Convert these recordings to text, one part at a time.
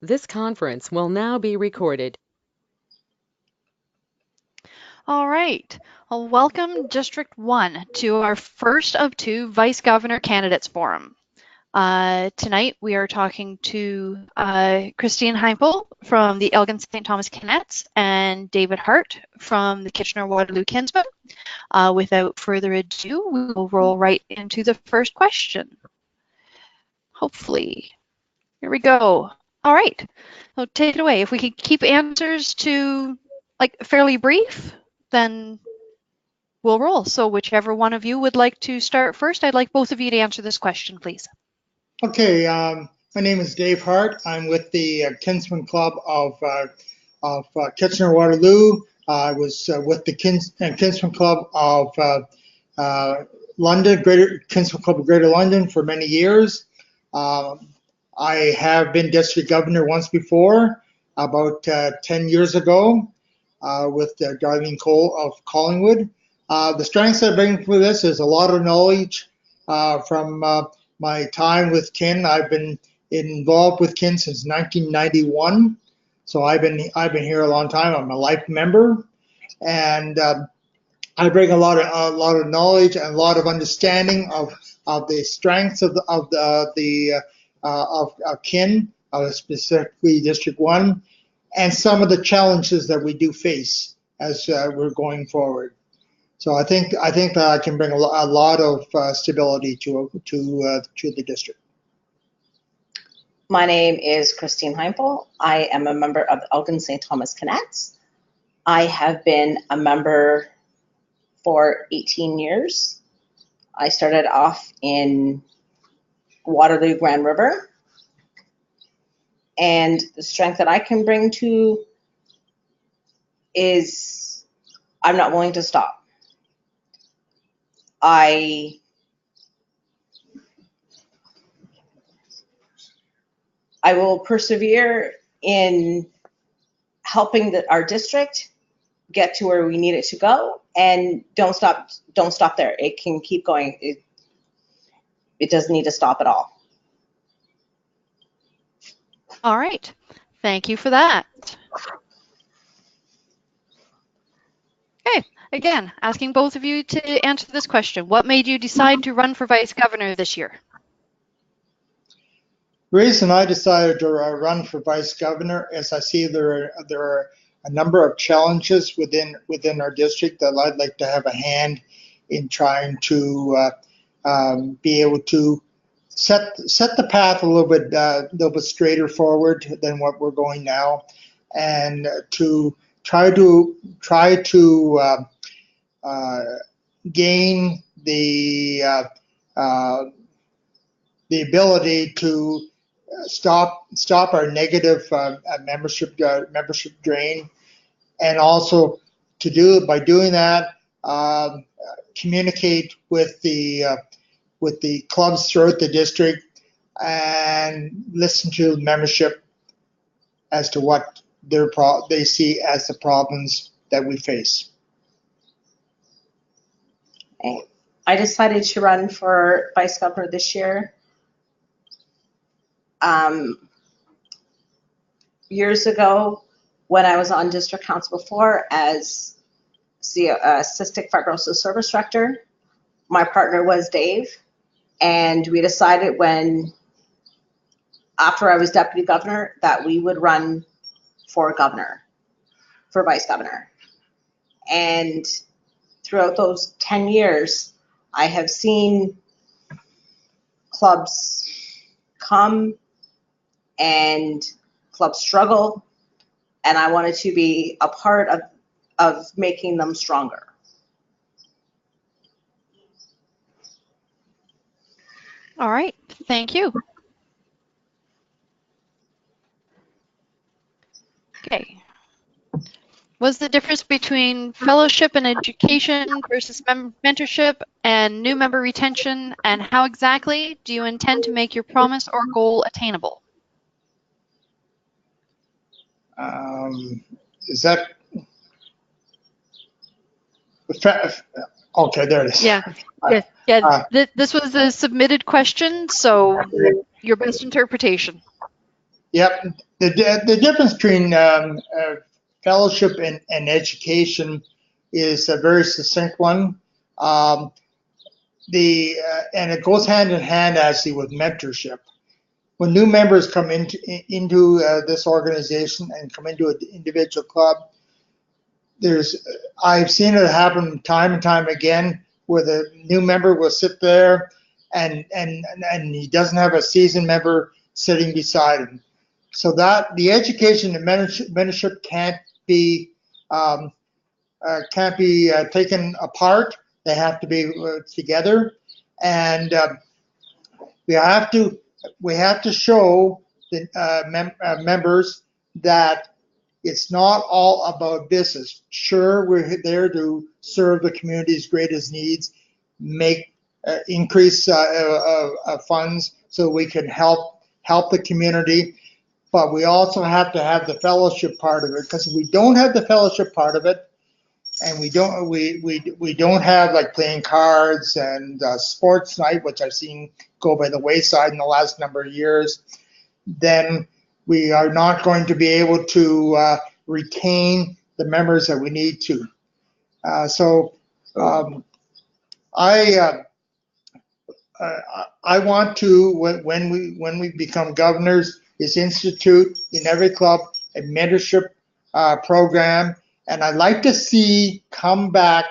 This conference will now be recorded. All right. Well, welcome District 1 to our first of two Vice Governor Candidates Forum. Tonight we are talking to Christine Heimpel from the Elgin St. Thomas Canettes and David Hart from the Kitchener-Waterloo Kinsmen. Without further ado, we will roll right into the first question. Hopefully. Here we go. All right. So take it away. If we could keep answers to fairly brief, then we'll roll. So whichever one of you would like to start first, I'd like both of you to answer this question, please. Okay, my name is Dave Hart. I'm with the Kinsman Club of Kitchener-Waterloo. I was with the Kinsman Club of London, Kinsman Club of Greater London for many years. I have been district governor once before, about 10 years ago, with Darlene Cole of Collingwood. The strengths I bring for this is a lot of knowledge from my time with Kin. I've been involved with Kin since 1991, so I've been here a long time. I'm a life member, and I bring a lot of knowledge and a lot of understanding of the strengths of Kin, specifically District 1, and some of the challenges that we do face as we're going forward. So I think that I can bring a lot of stability to the district. My name is Christine Heimpel. I am a member of the Elgin St. Thomas Canettes. I have been a member for 18 years. I started off in Waterloo Grand River, and the strength that I can bring to is I'm not willing to stop. I will persevere in helping our district get to where we need it to go, and don't stop there. It can keep going. It doesn't need to stop at all. All right. Thank you for that. Okay. Again, asking both of you to answer this question. What made you decide to run for vice governor this year? The reason I decided to run for vice governor is I see there are a number of challenges within our district that I'd like to have a hand in trying to be able to set the path a little bit straighter forward than what we're going now, and to try to gain the ability to stop our negative membership drain, and also by doing that, communicate with the clubs throughout the district and listen to membership as to what they see as the problems that we face. I decided to run for vice governor this year. Years ago, when I was on district council before as the cystic fibrosis service director, my partner was Dave, and we decided after I was deputy governor that we would run for vice governor. And throughout those 10 years, I have seen clubs come and clubs struggle, and I wanted to be a part of making them stronger. All right, thank you. Okay. Was the difference between fellowship and education versus mentorship and new member retention, and how exactly do you intend to make your promise or goal attainable? Is that okay? There it is. Yeah. This was a submitted question, so your best interpretation. Yep. The difference between fellowship and education is a very succinct one. Um, and it goes hand in hand actually with mentorship. When new members come into this organization and come into an individual club, I've seen it happen time and time again where the new member will sit there and he doesn't have a seasoned member sitting beside him. So that the education and mentorship can't be taken apart. They have to be together, and we have to show the members that it's not all about business. Sure, we're there to serve the community's greatest needs, make increase funds so we can help the community, but we also have to have the fellowship part of it, because if we don't have the fellowship part of it, and we don't have like playing cards and sports night, which I've seen go by the wayside in the last number of years, then we are not going to be able to retain the members that we need to. I want to, when we become governors, is institute in every club a mentorship program, and I'd like to see come back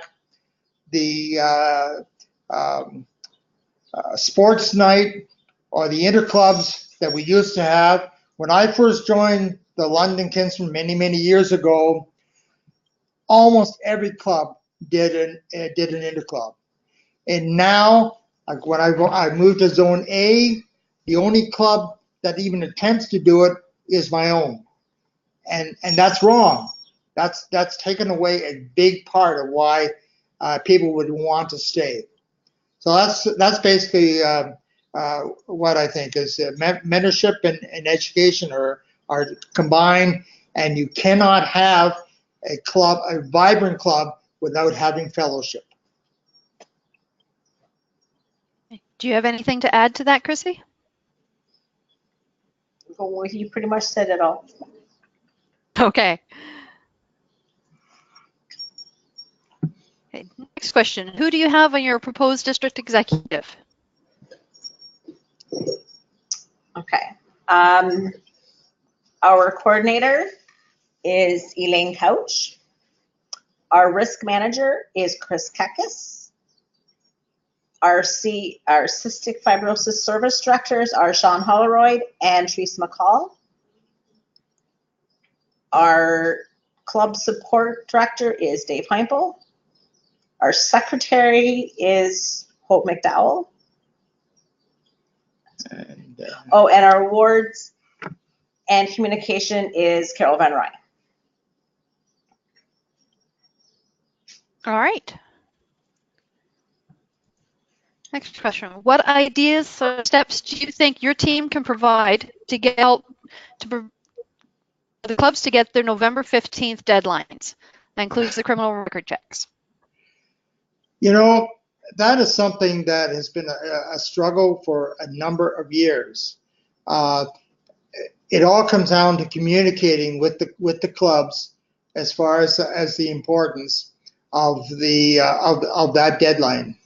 the sports night or the interclubs that we used to have. When I first joined the London Kinsman many years ago, almost every club did an interclub, and now, like when I moved to Zone A, the only club that even attempts to do it is my own, and that's wrong. That's taken away a big part of why people would want to stay. So that's basically what I think is mentorship and education are combined, and you cannot have a vibrant club without having fellowship. Do you have anything to add to that, Chrissy? Well, you pretty much said it all. Okay. Okay. Next question. Who do you have on your proposed district executive? Okay. Our coordinator is Elaine Couch. Our risk manager is Chris Kekis. Our cystic fibrosis service directors are Sean Holleroyd and Teresa McCall. Our club support director is Dave Heimpel. Our secretary is Hope McDowell. And our awards and communication is Carol Van Ryn. All right. Next question. What ideas or steps do you think your team can provide to help the clubs to get their November 15th deadlines? That includes the criminal record checks. You know, that is something that has been a struggle for a number of years. It all comes down to communicating with the clubs as far as the importance of that deadline.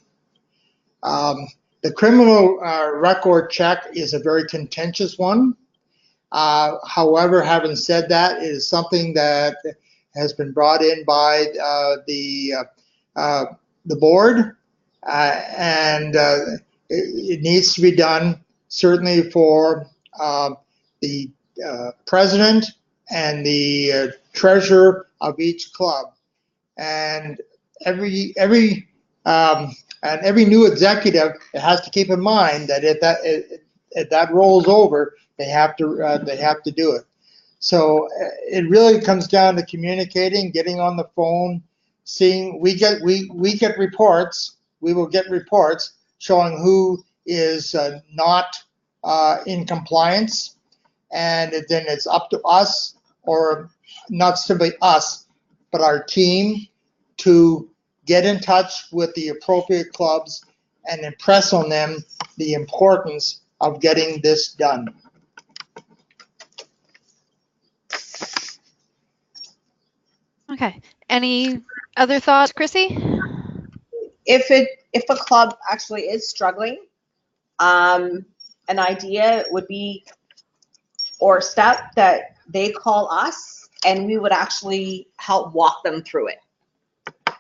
The criminal record check is a very contentious one. However, having said that, it is something that has been brought in by the board, and it needs to be done certainly for the president and the treasurer of each club, and every new executive has to keep in mind that if that rolls over, they have to do it. So it really comes down to communicating, getting on the phone, seeing. We get reports. We will get reports showing who is not in compliance, and then it's up to us, or not simply us, but our team, to get in touch with the appropriate clubs and impress on them the importance of getting this done. Okay. Any other thoughts, Chrissy? If a club actually is struggling, an idea would be, or a step, that they call us and we would actually help walk them through it.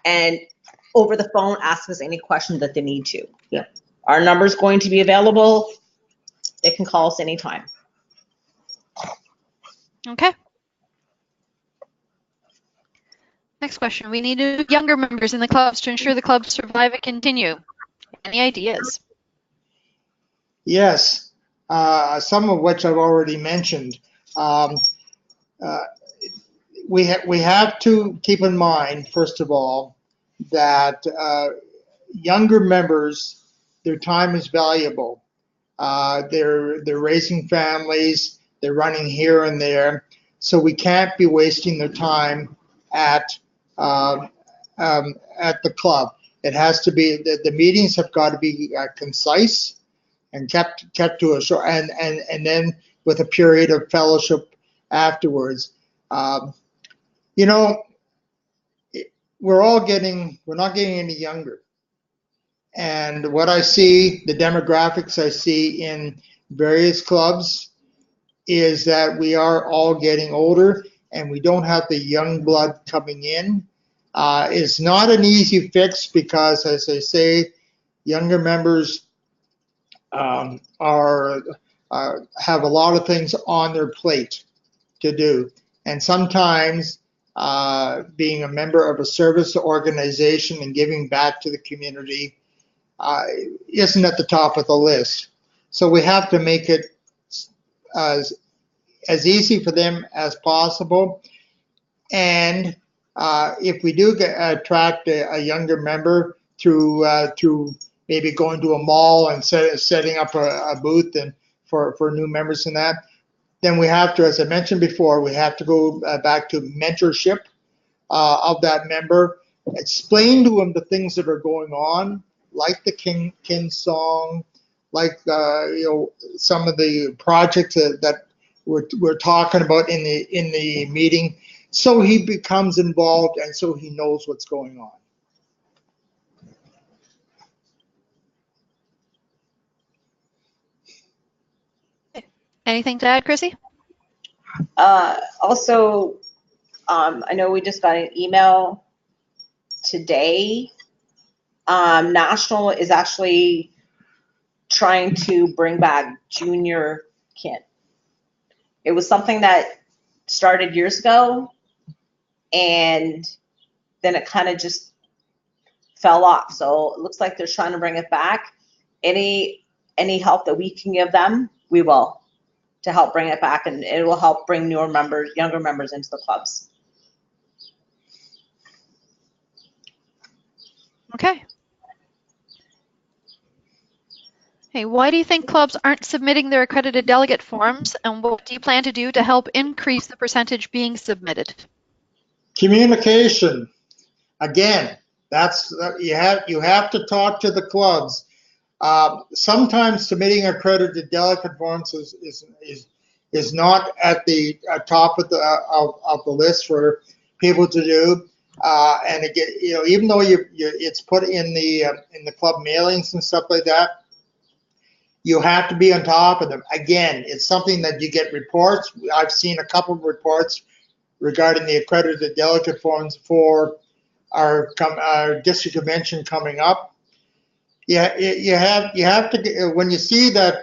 And over the phone, ask us any question that they need to. Yeah. Our number's going to be available. They can call us anytime. Okay. Next question. We need younger members in the clubs to ensure the clubs survive and continue. Any ideas? Yes, some of which I've already mentioned. We have to keep in mind, first of all, that younger members, their time is valuable. They're raising families, they're running here and there, so we can't be wasting their time at the club. It has to be, the meetings have got to be concise and kept to a short, and then with a period of fellowship afterwards. You know, we're not getting any younger. And what I see, the demographics I see in various clubs, is that we are all getting older and we don't have the young blood coming in. It's not an easy fix because, as I say, younger members have a lot of things on their plate to do. And sometimes being a member of a service organization and giving back to the community isn't at the top of the list. So we have to make it as easy for them as possible. And if we do attract a younger member through maybe going to a mall and setting up a booth and for new members and that, then we have to, as I mentioned before, we have to go back to mentorship of that member, explain to them the things that are going on, like the Kin song, like some of the projects that we're talking about in the meeting, so he becomes involved and so he knows what's going on. Anything to add, Chrissy? Also, I know we just got an email today. National is actually trying to bring back junior kin. It was something that started years ago, and then it kind of just fell off. So it looks like they're trying to bring it back. Any help that we can give them, we will, to help bring it back, and it will help bring younger members into the clubs. Okay. Hey, why do you think clubs aren't submitting their accredited delegate forms, and what do you plan to do to help increase the percentage being submitted? Communication. Again, you have to talk to the clubs. Sometimes submitting accredited delegate forms is not at the top of the list for people to do. And again, even though it's put in the club mailings and stuff like that, you have to be on top of them. Again, it's something that you get reports. I've seen a couple of reports regarding the accredited delegate forms for our district convention coming up. Yeah, you have to, when you see that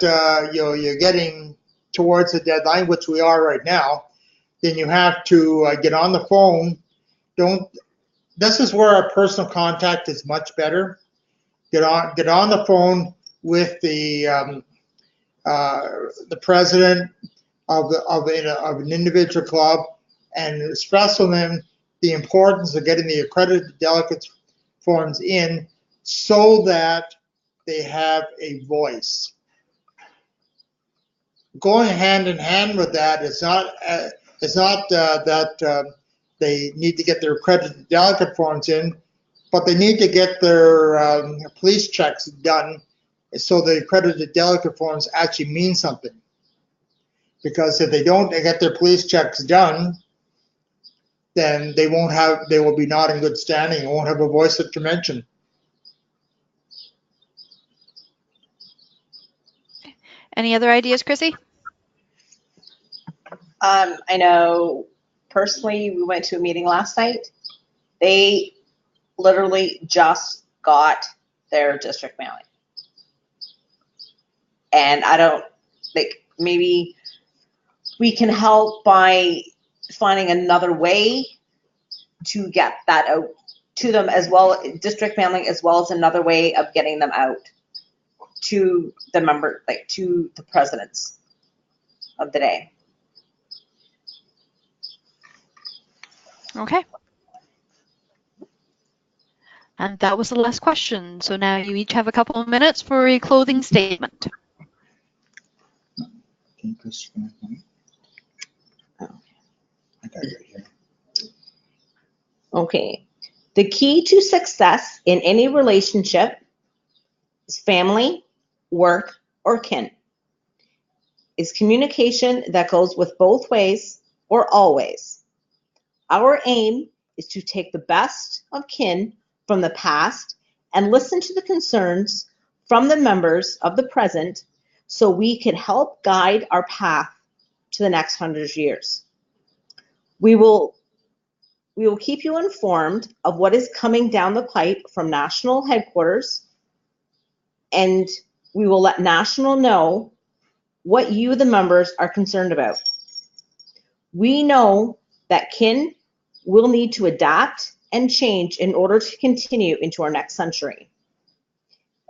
you're getting towards the deadline, which we are right now, then you have to get on the phone. This is where our personal contact is much better. Get on the phone with the president of an individual club and express to them the importance of getting the accredited delegates forms in so that they have a voice. Going hand in hand with that is not that they need to get their accredited delegate forms in, but they need to get their police checks done so the accredited delegate forms actually mean something. Because if they don't get their police checks done, then they will be not in good standing, won't have a voice at convention. Any other ideas, Chrissy? I know personally, we went to a meeting last night. They literally just got their district mailing. And I don't think maybe we can help by finding another way to get that out to them as well, district mailing, as well as another way of getting them out to the member, like to the presidents of the day. Okay. And that was the last question. So now you each have a couple of minutes for a closing statement. Okay. The key to success in any relationship is family, work, or kin. Is communication that goes with both ways or always. Our aim is to take the best of kin from the past and listen to the concerns from the members of the present so we can help guide our path to the next 100 years. We will keep you informed of what is coming down the pipe from national headquarters, and we will let national know what you, the members, are concerned about. We know that kin will need to adapt and change in order to continue into our next century.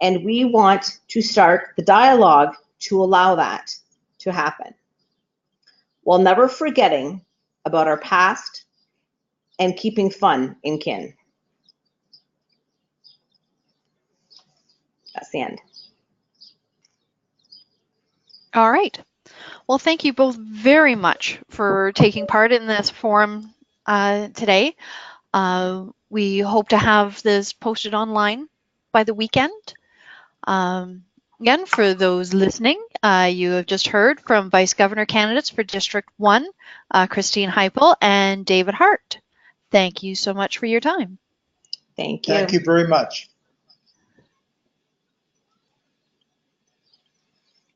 And we want to start the dialogue to allow that to happen, while never forgetting about our past and keeping fun in kin. That's the end. All right. Well, thank you both very much for taking part in this forum today. We hope to have this posted online by the weekend. Again, for those listening, you have just heard from Vice Governor candidates for District 1, Christine Heimpel and David Hart. Thank you so much for your time. Thank you. Thank you very much.